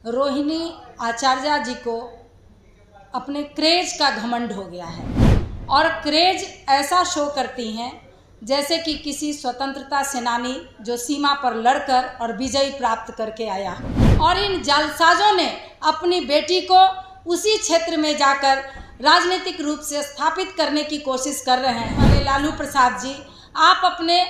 रोहिणी आचार्य जी को अपने क्रेज का घमंड हो गया है और क्रेज ऐसा शो करती हैं जैसे कि किसी स्वतंत्रता सेनानी जो सीमा पर लड़कर और विजय प्राप्त करके आया हो। और इन जालसाजों ने अपनी बेटी को उसी क्षेत्र में जाकर राजनीतिक रूप से स्थापित करने की कोशिश कर रहे हैं। अरे लालू प्रसाद जी, आप अपने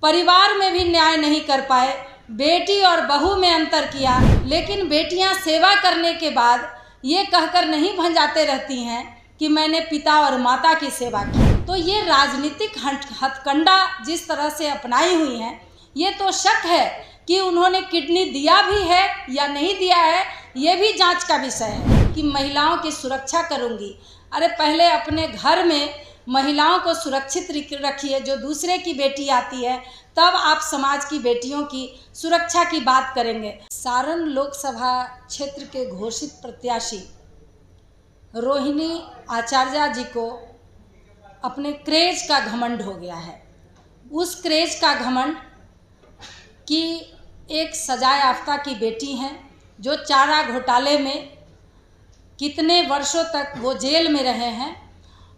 परिवार में भी न्याय नहीं कर पाए, बेटी और बहू में अंतर किया, लेकिन बेटियां सेवा करने के बाद ये कहकर नहीं भंजाते रहती हैं कि मैंने पिता और माता की सेवा की। तो ये राजनीतिक हथकंडा जिस तरह से अपनाई हुई हैं, ये तो शक है कि उन्होंने किडनी दिया भी है या नहीं दिया है, ये भी जांच का विषय है। कि महिलाओं की सुरक्षा करूंगी, अरे पहले अपने घर में महिलाओं को सुरक्षित रखिए। जो दूसरे की बेटी आती है तब आप समाज की बेटियों की सुरक्षा की बात करेंगे। सारण लोकसभा क्षेत्र के घोषित प्रत्याशी रोहिणी आचार्य जी को अपने क्रेज का घमंड हो गया है। उस क्रेज का घमंड कि एक सजा याफ्ता की बेटी हैं जो चारा घोटाले में कितने वर्षों तक वो जेल में रहे हैं,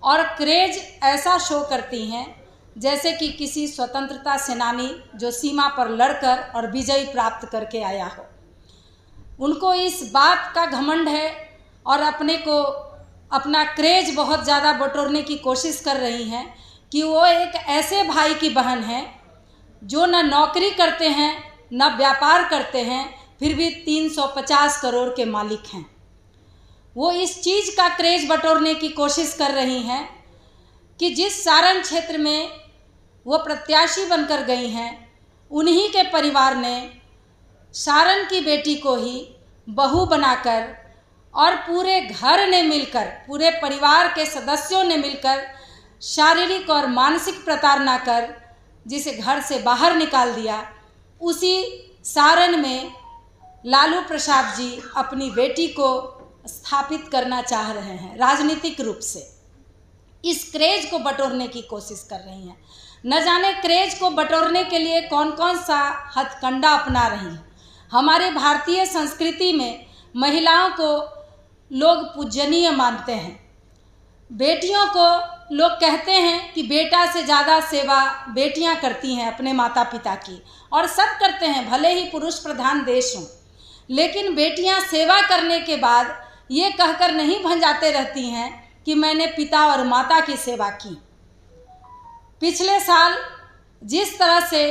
और क्रेज ऐसा शो करती हैं जैसे कि किसी स्वतंत्रता सेनानी जो सीमा पर लड़कर और विजय प्राप्त करके आया हो। उनको इस बात का घमंड है और अपना क्रेज बहुत ज़्यादा बटोरने की कोशिश कर रही हैं कि वो एक ऐसे भाई की बहन है जो न नौकरी करते हैं न व्यापार करते हैं, फिर भी 350 करोड़ के मालिक हैं। वो इस चीज़ का क्रेज बटोरने की कोशिश कर रही हैं कि जिस सारण क्षेत्र में वो प्रत्याशी बनकर गई हैं, उन्हीं के परिवार ने सारण की बेटी को ही बहू बनाकर और पूरे घर ने मिलकर, पूरे परिवार के सदस्यों ने मिलकर शारीरिक और मानसिक प्रताड़ना कर जिसे घर से बाहर निकाल दिया। उसी सारण में लालू प्रसाद जी अपनी बेटी को स्थापित करना चाह रहे हैं राजनीतिक रूप से। इस क्रेज को बटोरने की कोशिश कर रही हैं। न जाने क्रेज को बटोरने के लिए कौन कौन सा हथकंडा अपना रही हैं। हमारे भारतीय संस्कृति में महिलाओं को लोग पूजनीय मानते हैं। बेटियों को लोग कहते हैं कि बेटा से ज़्यादा सेवा बेटियां करती हैं अपने माता पिता की, और सब करते हैं, भले ही पुरुष प्रधान देश हों। लेकिन बेटियां सेवा करने के बाद ये कहकर नहीं भंजाते रहती हैं कि मैंने पिता और माता की सेवा की। पिछले साल जिस तरह से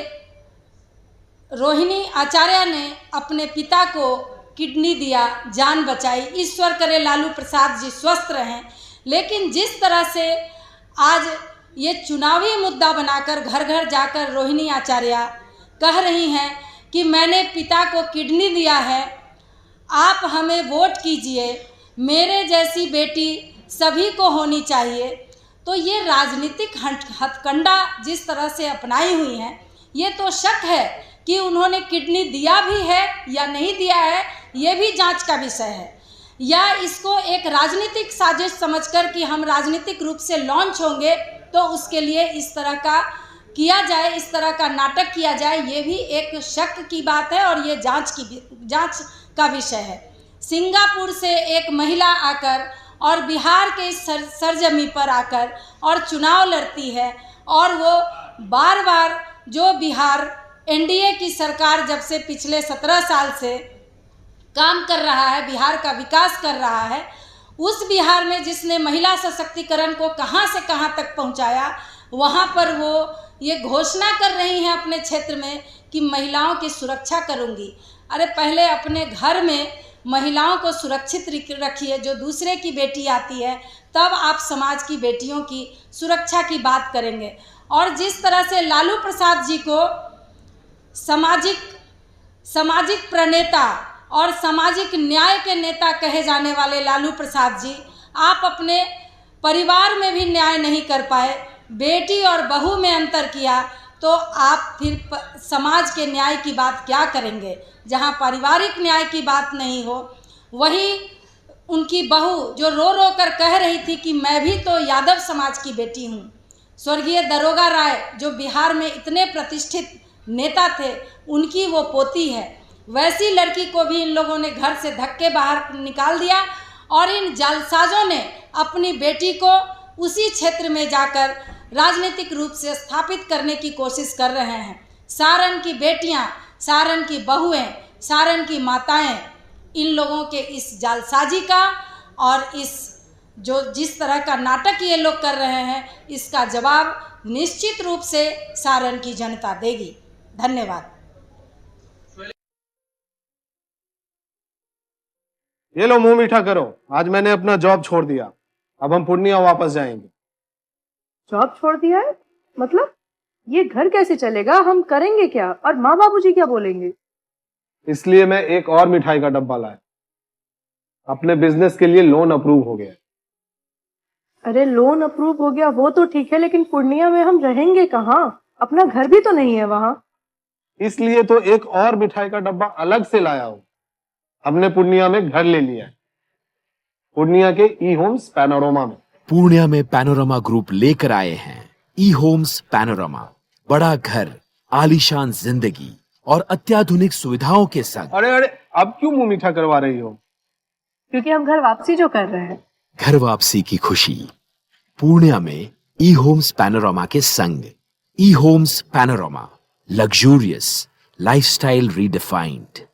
रोहिणी आचार्य ने अपने पिता को किडनी दिया, जान बचाई, ईश्वर करे लालू प्रसाद जी स्वस्थ रहें, लेकिन जिस तरह से आज ये चुनावी मुद्दा बनाकर घर घर जाकर रोहिणी आचार्य कह रही हैं कि मैंने पिता को किडनी दिया है, आप हमें वोट कीजिए, मेरे जैसी बेटी सभी को होनी चाहिए। तो ये राजनीतिक हथकंडा जिस तरह से अपनाई हुई हैं, ये तो शक है कि उन्होंने किडनी दिया भी है या नहीं दिया है, ये भी जांच का विषय है। या इसको एक राजनीतिक साजिश समझकर कि हम राजनीतिक रूप से लॉन्च होंगे तो उसके लिए इस तरह का किया जाए, इस तरह का नाटक किया जाए, ये भी एक शक की बात है और ये जांच का विषय है। सिंगापुर से एक महिला आकर और बिहार के इस सरजमी पर आकर और चुनाव लड़ती है, और वो बार बार जो बिहार एनडीए की सरकार जब से पिछले 17 साल से काम कर रहा है, बिहार का विकास कर रहा है, उस बिहार में जिसने महिला सशक्तिकरण को कहां से कहां तक पहुंचाया, वहां पर वो ये घोषणा कर रही हैं अपने क्षेत्र में कि महिलाओं की सुरक्षा करूंगी। अरे पहले अपने घर में महिलाओं को सुरक्षित रखिए। जो दूसरे की बेटी आती है तब आप समाज की बेटियों की सुरक्षा की बात करेंगे। और जिस तरह से लालू प्रसाद जी को सामाजिक प्रणेता और सामाजिक न्याय के नेता कहे जाने वाले लालू प्रसाद जी, आप अपने परिवार में भी न्याय नहीं कर पाए, बेटी और बहू में अंतर किया, तो आप फिर समाज के न्याय की बात क्या करेंगे। जहां पारिवारिक न्याय की बात नहीं हो, वही उनकी बहू जो रो रो कर कह रही थी कि मैं भी तो यादव समाज की बेटी हूं। स्वर्गीय दरोगा राय जो बिहार में इतने प्रतिष्ठित नेता थे, उनकी वो पोती है। वैसी लड़की को भी इन लोगों ने घर से धक्के बाहर निकाल दिया और इन जालसाजों ने अपनी बेटी को उसी क्षेत्र में जाकर राजनीतिक रूप से स्थापित करने की कोशिश कर रहे हैं। सारण की बेटियां, सारण की बहुएं, सारण की माताएं इन लोगों के इस जालसाजी का और इस जिस तरह का नाटक ये लोग कर रहे हैं, इसका जवाब निश्चित रूप से सारण की जनता देगी। धन्यवाद। ये लो मुंह मीठा करो, आज मैंने अपना जॉब छोड़ दिया, अब हम पूर्णिया वापस जाएंगे। जॉब छोड़ दिया है? मतलब ये घर कैसे चलेगा? हम करेंगे क्या? और माँ बाबूजी क्या बोलेंगे? इसलिए मैं एक और मिठाई का डब्बा लाया। अपने बिजनेस के लिए लोन अप्रूव हो गया। अरे लोन अप्रूव हो गया वो तो ठीक है, लेकिन पूर्णिया में हम रहेंगे कहाँ? अपना घर भी तो नहीं है वहाँ। इसलिए तो एक और मिठाई का डब्बा अलग से लाया हूँ। हमने पूर्णिया में घर ले लिया है, पूर्णिया के ई होम्स पैनोरमा में। पूर्णिया में पैनोरमा ग्रुप लेकर आए हैं ई होम्स पैनोरमा। बड़ा घर, आलीशान जिंदगी और अत्याधुनिक सुविधाओं के संग। अरे अरे, अब क्यों मुंह मीठा करवा रही हो? क्योंकि हम घर वापसी जो कर रहे हैं। घर वापसी की खुशी पूर्णिया में ई होम्स पैनोरमा के संग। ई homes panorama, luxurious lifestyle redefined.